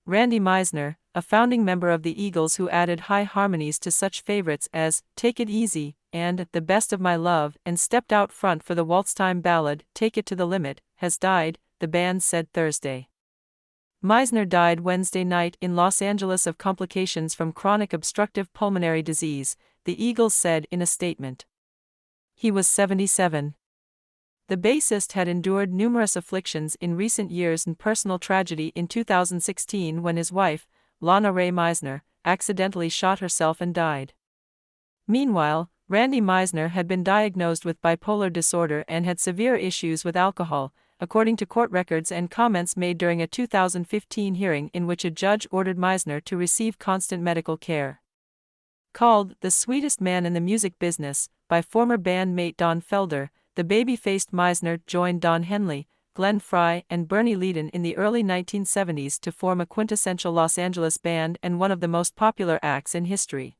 Randy Meisner, a founding member of the Eagles who added high harmonies to such favorites as Take It Easy and The Best of My Love and stepped out front for the waltz-time ballad Take It to the Limit, has died, the band said Thursday. Meisner died Wednesday night in Los Angeles of complications from chronic obstructive pulmonary disease, the Eagles said in a statement. He was 77. The bassist had endured numerous afflictions in recent years and personal tragedy in 2016 when his wife, Lana Ray Meisner, accidentally shot herself and died. Meanwhile, Randy Meisner had been diagnosed with bipolar disorder and had severe issues with alcohol, according to court records and comments made during a 2015 hearing in which a judge ordered Meisner to receive constant medical care. Called the sweetest man in the music business by former bandmate Don Felder, the baby-faced Meisner joined Don Henley, Glenn Frey and Bernie Leadon in the early 1970s to form a quintessential Los Angeles band and one of the most popular acts in history.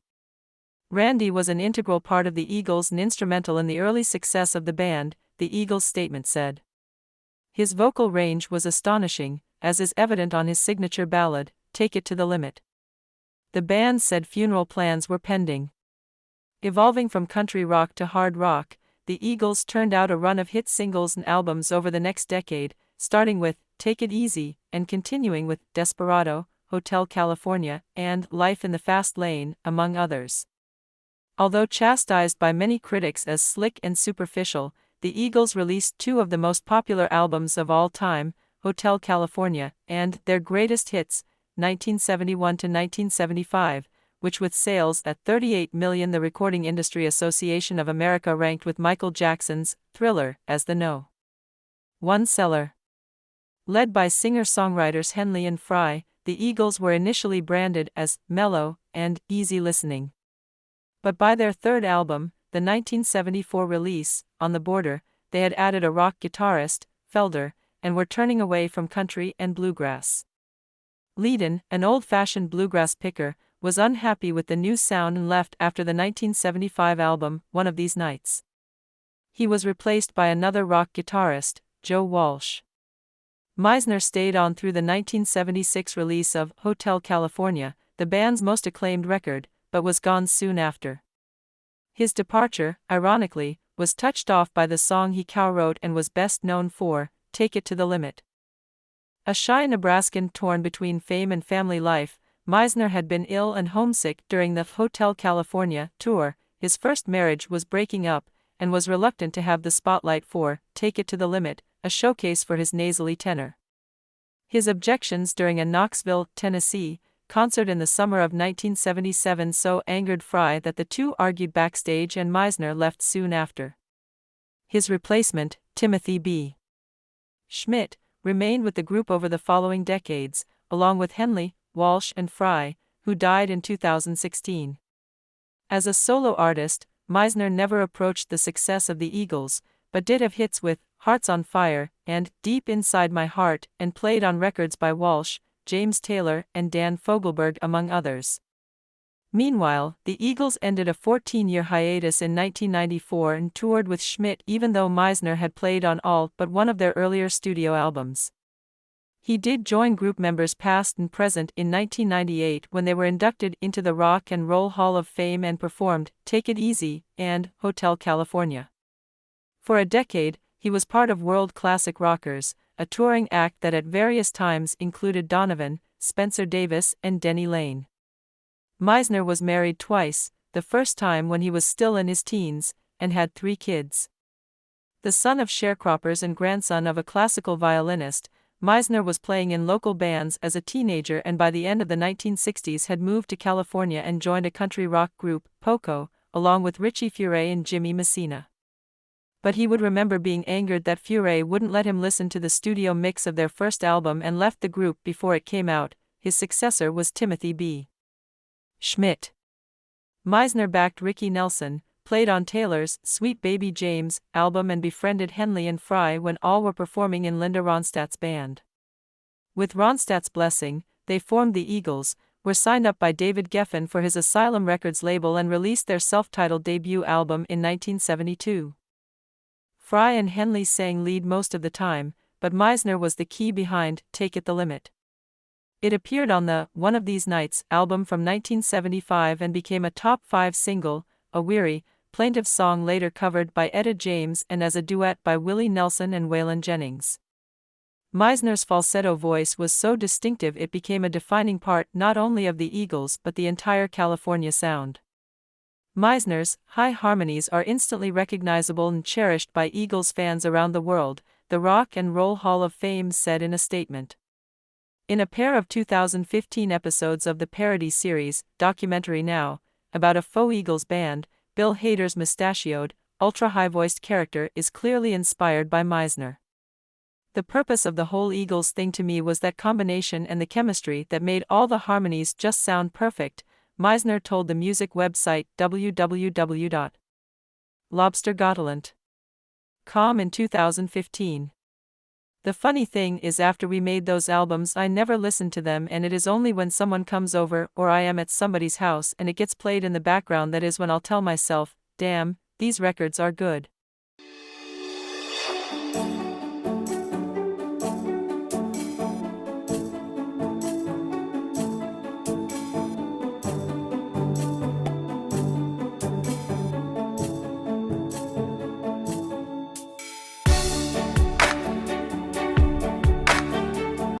Randy was an integral part of the Eagles and instrumental in the early success of the band, the Eagles statement said. His vocal range was astonishing, as is evident on his signature ballad, Take It to the Limit. The band said funeral plans were pending. Evolving from country rock to hard rock, the Eagles turned out a run of hit singles and albums over the next decade, starting with Take It Easy and continuing with Desperado, Hotel California, and Life in the Fast Lane, among others. Although chastised by many critics as slick and superficial, the Eagles released two of the most popular albums of all time, Hotel California and their greatest hits, 1971 to 1975, which with sales at 38 million the Recording Industry Association of America ranked with Michael Jackson's Thriller as the No. 1 seller. Led by singer-songwriters Henley and Frey, the Eagles were initially branded as mellow and easy listening. But by their third album, the 1974 release, On the Border, they had added a rock guitarist, Felder, and were turning away from country and bluegrass. Leadon, an old-fashioned bluegrass picker, was unhappy with the new sound and left after the 1975 album, One of These Nights. He was replaced by another rock guitarist, Joe Walsh. Meisner stayed on through the 1976 release of Hotel California, the band's most acclaimed record, but was gone soon after. His departure, ironically, was touched off by the song he co-wrote and was best known for, Take It to the Limit. A shy Nebraskan torn between fame and family life, Meisner had been ill and homesick during the Hotel California tour. His first marriage was breaking up, and was reluctant to have the spotlight for Take It to the Limit, a showcase for his nasally tenor. His objections during a Knoxville, Tennessee, concert in the summer of 1977 so angered Frey that the two argued backstage and Meisner left soon after. His replacement, Timothy B. Schmidt, remained with the group over the following decades, along with Henley, Walsh and Frey, who died in 2016. As a solo artist, Meisner never approached the success of the Eagles, but did have hits with Hearts on Fire and Deep Inside My Heart and played on records by Walsh, James Taylor and Dan Fogelberg among others. Meanwhile, the Eagles ended a 14-year hiatus in 1994 and toured with Schmidt even though Meisner had played on all but one of their earlier studio albums. He did join group members past and present in 1998 when they were inducted into the Rock and Roll Hall of Fame and performed Take It Easy and Hotel California. For a decade, he was part of World Classic Rockers, a touring act that at various times included Donovan, Spencer Davis and Denny Lane. Meisner was married twice, the first time when he was still in his teens, and had 3 kids. The son of sharecroppers and grandson of a classical violinist, Meisner was playing in local bands as a teenager and by the end of the 1960s had moved to California and joined a country rock group, Poco, along with Richie Furay and Jimmy Messina. But he would remember being angered that Furay wouldn't let him listen to the studio mix of their first album and left the group before it came out. His successor was Timothy B. Schmidt. Meisner backed Ricky Nelson, played on Taylor's Sweet Baby James album and befriended Henley and Frey when all were performing in Linda Ronstadt's band. With Ronstadt's blessing, they formed the Eagles, were signed up by David Geffen for his Asylum Records label and released their self-titled debut album in 1972. Frey and Henley sang lead most of the time, but Meisner was the key behind Take It the Limit. It appeared on the One of These Nights album from 1975 and became a top 5 single, a weary, plaintive song later covered by Etta James and as a duet by Willie Nelson and Waylon Jennings. Meisner's falsetto voice was so distinctive it became a defining part not only of the Eagles but the entire California sound. Meisner's high harmonies are instantly recognizable and cherished by Eagles fans around the world, the Rock and Roll Hall of Fame said in a statement. In a pair of 2015 episodes of the parody series, Documentary Now, about a faux Eagles band, Bill Hader's mustachioed, ultra-high-voiced character is clearly inspired by Meisner. The purpose of the whole Eagles thing to me was that combination and the chemistry that made all the harmonies just sound perfect, Meisner told the music website www.lobstergottalent.com in 2015. The funny thing is after we made those albums I never listened to them, and it is only when someone comes over or I am at somebody's house and it gets played in the background that is when I'll tell myself, damn, these records are good.